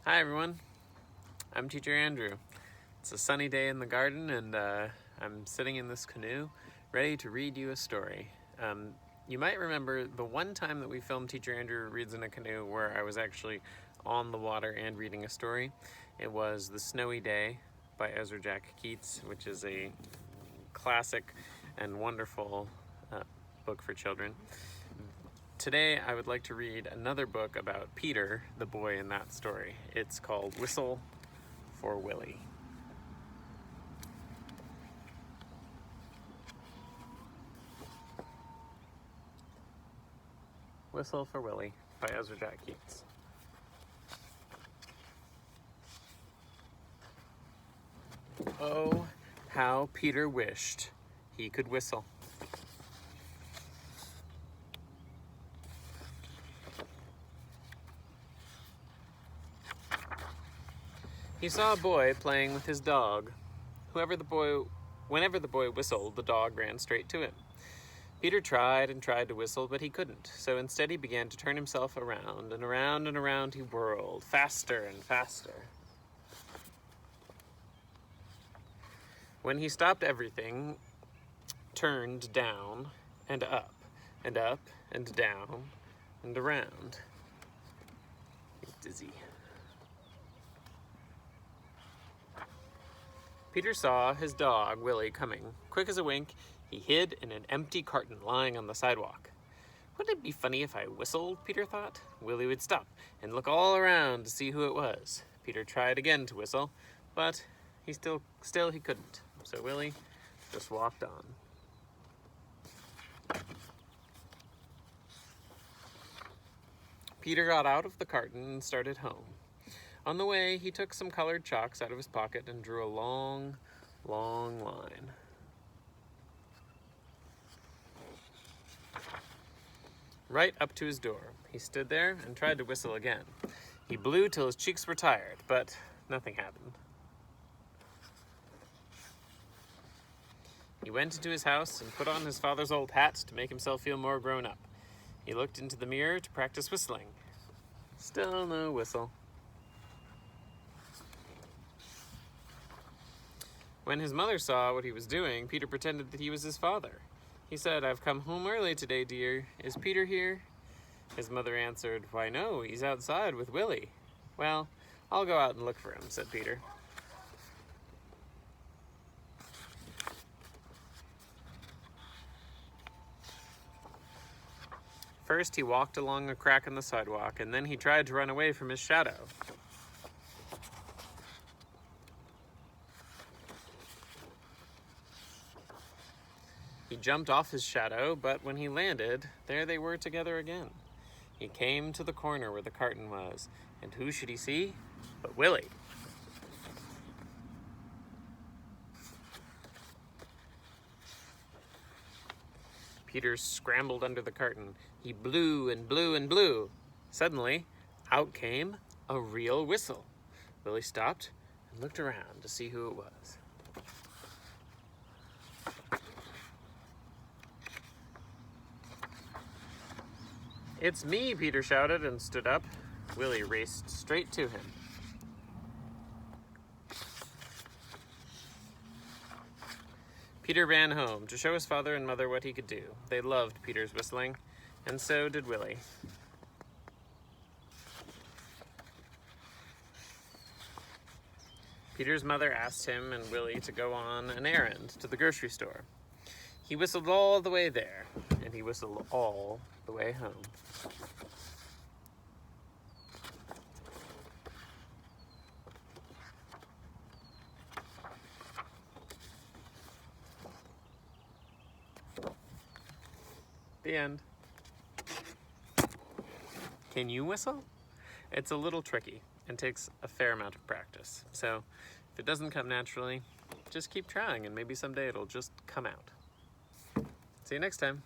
Hi everyone, I'm Teacher Andrew. It's a sunny day in the garden and I'm sitting in this canoe ready to read you a story. You might remember the one time that we filmed Teacher Andrew Reads in a Canoe where I was actually on the water and reading a story. It was The Snowy Day by Ezra Jack Keats, which is a classic and wonderful book for children. Today I would like to read another book about Peter, the boy in that story. It's called Whistle for Willie. Whistle for Willie by Ezra Jack Keats. Oh, how Peter wished he could whistle. He saw a boy playing with his dog. Whenever the boy whistled, the dog ran straight to him. Peter tried and tried to whistle, but he couldn't, so instead he began to turn himself around, and around and around he whirled, faster and faster. When he stopped, everything turned down and up, and up and down and around. He's dizzy. Peter saw his dog, Willie, coming. Quick as a wink, he hid in an empty carton lying on the sidewalk. Wouldn't it be funny if I whistled, Peter thought? Willie would stop and look all around to see who it was. Peter tried again to whistle, but he still he couldn't. So Willie just walked on. Peter got out of the carton and started home. On the way, he took some colored chalks out of his pocket and drew a long, long line. Right up to his door. He stood there and tried to whistle again. He blew till his cheeks were tired, but nothing happened. He went into his house and put on his father's old hat to make himself feel more grown up. He looked into the mirror to practice whistling. Still no whistle. When his mother saw what he was doing, Peter pretended that he was his father. He said, "I've come home early today, dear. Is Peter here?" His mother answered, "Why, no, he's outside with Willie." "Well, I'll go out and look for him," said Peter. First, he walked along a crack in the sidewalk, and then he tried to run away from his shadow. He jumped off his shadow, but when he landed, there they were together again. He came to the corner where the carton was, and who should he see but Willie? Peter scrambled under the carton. He blew and blew and blew. Suddenly, out came a real whistle. Willie stopped and looked around to see who it was. "It's me," Peter shouted and stood up. Willie raced straight to him. Peter ran home to show his father and mother what he could do. They loved Peter's whistling, and so did Willie. Peter's mother asked him and Willie to go on an errand to the grocery store. He whistled all the way there, and he whistled all the way home. The end. Can you whistle? It's a little tricky and takes a fair amount of practice. So if it doesn't come naturally, just keep trying and maybe someday it'll just come out. See you next time.